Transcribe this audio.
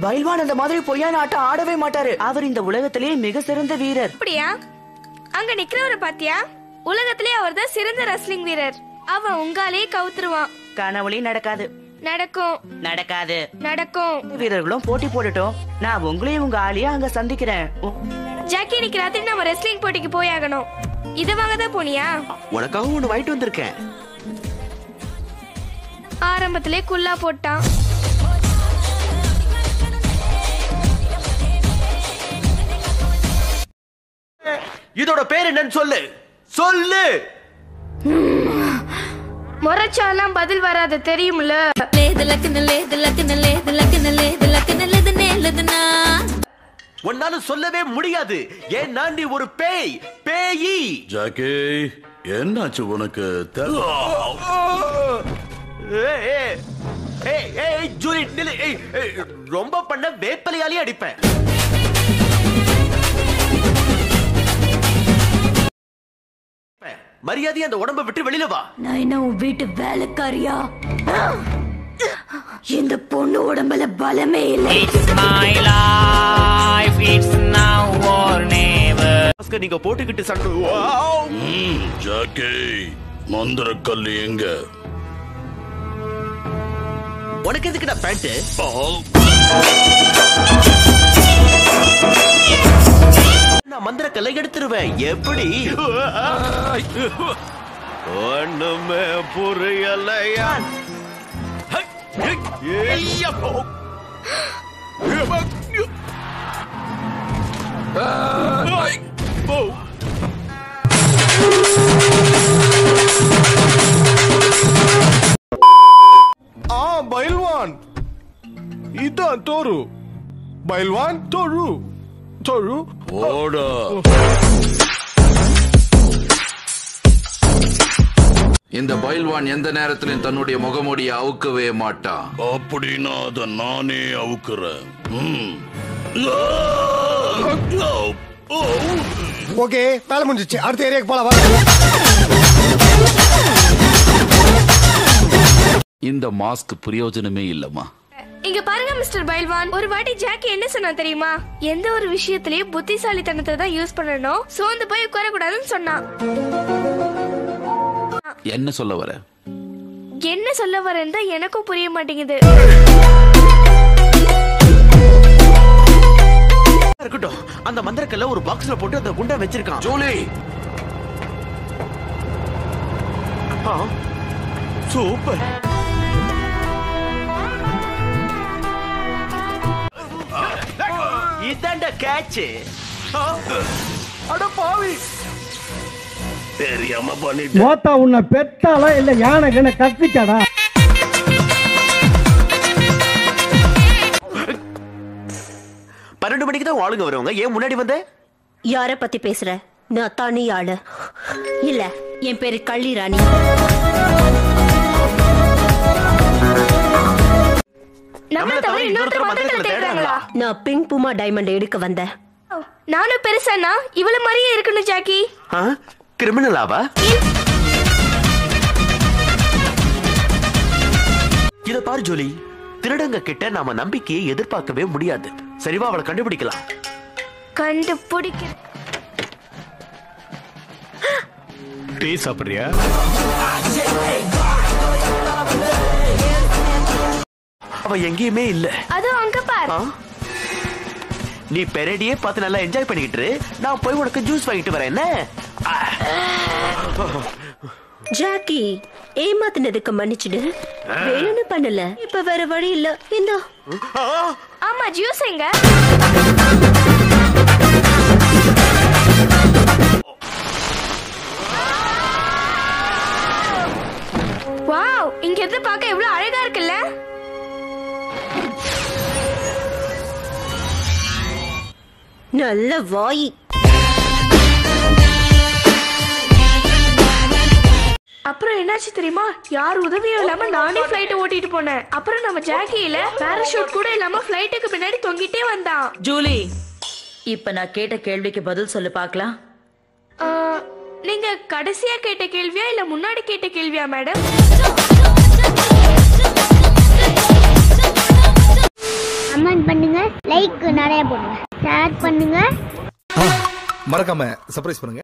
பைல்வான் அந்த மாதிரி பொய்யான ஆட்டம் ஆடவே மாட்டாரு. அவர் இந்த உலகத்திலேயே மிக சிறந்த வீரர். அப்படியா? அங்க நிக்கிறவரை பாத்தியா? உலகத்திலே அவர்தான் சிறந்த ரெஸ்லிங் வீரர். அவன் உங்காலே கவுத்துருவான். கனவுலயும் நடக்காது. நடக்கும். நடக்காது. நடக்கும். வீரர்களும் போட்டி போட்டுட்டோம். நான் உங்களையும் உங்க ஆளையும் அங்க சந்திக்கிறேன். ஜாக்கி, இன்னைக்கு ராத்திரி நம்ம ரெஸ்லிங் போட்டிக்கு போயாகணும். இத வாங்கதான் போனியா? உனக்காக ஒண்ணு வாங்கிட்டு வந்திருக்கேன். ஆரம்பத்திலே குல்லா போட்டான். இதோட பேர் என்னன்னு சொல்லு. சொல்லு. மொரச்சாலாம் பதில் வராது தெரியும்ல. உன்னால சொல்லவே முடியாது. ஏன்னா நீ ஒரு பேய். பேயி. ஜாக்கி, என்னாச்சு உனக்கு? ஜூலி நில்லு. ரொம்ப பண்ண வேப்பலையாலே அடிப்பேன். மரியாதை அந்த உடம்ப விட்டு வெளியில வா. நான் என்ன உன் வீட்டு வேலைக்காரியா? இந்த பொண்ணு உடம்புல பலமே இல்லை. நீங்க போட்டுக்கிட்டு சண்டை. ஜாக்கி, மந்திர கல்லு எங்க? உனக்கு எதுக்குடா பேண்ட்? நான் மந்திர கல்லை எடுத்துருவேன். எப்படி? ஒண்ணுமே புரியலையா? பைல்வான், இதான் தோரு. பைல்வான் தோரு. தோரு ஓடா. இந்த பைல்வான் எந்த நேரத்திலும் தன்னுடைய முகமூடியை அவுக்கவே மாட்டான். அப்படின்னா அத நானே அவுக்குறேன். ஓகே, வேலை முடிஞ்சிச்சு. அடுத்த ஏரியாக்கு போலாம். இந்த மாஸ்க் பிரயோஜனமே இல்லம்மா. இங்க பாருங்க மிஸ்டர் பைல்வான், ஒரு வாட்டி ஜாக்கி என்ன சொன்னா தெரியுமா? எந்த ஒரு விஷயத்திலயும் புத்திசாலித்தனத்தை தான் யூஸ் பண்ணணும், சோர்ந்து போய் உட்கார கூடாதுன்னு சொன்னான். என்ன சொல்ல வர? என்ன சொல்ல வரேன்னு தான் எனக்கும் புரிய மாட்டேங்குது. இருக்கட்டும், அந்த மந்திரக்கல்ல ஒரு பாக்ஸ்ல போட்டு அந்த குண்டா வச்சிருக்கான். Julie, super. இதாண்ட கேட்ச். அட பாவி, தெரியாம பண்ணிட்டு. மோத்தா உன்னை பெத்தாளா இல்ல யானை கண்ண கத்திச்சாடா? 12 மணிக்கு தான் ஆளுங்க வருவாங்க. ஏன் முன்னாடி வந்த? யார பத்தி பேசுற? நான் தனி ஆளு இல்ல. என் பேரு கள்ளி ராணி. நான் பிங்க் பூமா டைமண்ட் எடுக்க வந்தேன். நானும் பெருசானா இவள மாதிரியே இருக்கணும் ஜாக்கி. கிரிமினலாவா? இத பாரு ஜூலி, திருடங்க கிட்ட நாம நம்பிக்கையை எதிர்பார்க்கவே முடியாது. சரிவா, அவளை கண்டுபிடிக்கலாம். கண்டுபிடிக்க. டீ சாப்பிடுறியா? அவ எங்கேயுமே இல்ல. அது அங்க பாரு. நீ பெரடியே பார்த்து நல்லா என்ஜாய் பண்ணிக்கிட்டு, நான் போய் உனக்கு ஜூஸ் வாங்கிட்டு வரேன். என்ன ஜாக்கி, ஏமாத்தினதுக்கு மன்னிச்சிடு. வேணும்னு பண்ணல, இப்ப வேற வழி இல்ல. இந்த ஆமா, ஜூஸ் எங்க? வாவ், இங்க இருந்து பார்க்க எவ்வளவு அழகா இருக்குல்ல? நல்ல வாய். அப்புறம் என்னாச்சு தெரியுமா? யார் உதவியும் இல்லாம நானே ஃளைட் ஓட்டிட்டு போனேன். அப்புறம் நம்ம ஜாக்கியில பாராசூட் கூட இல்லாம ஃளைட்டுக்கு பின்னாடி தொங்கிட்டே வந்தான். ஜூலி, இப்ப நான் கேட்ட கேள்விக்கு பதில் சொல்லு பார்க்கலாம். நீங்க கடைசியா கேட்ட கேள்வியா இல்ல முன்னாடி கேட்ட கேள்வியா மேடம்? அம்மா, கமெண்ட் பண்ணுங்க, லைக் நிறைய போடுங்க, ஷேர் பண்ணுங்க, மறக்காம சர்ப்ரைஸ் பண்ணுங்க.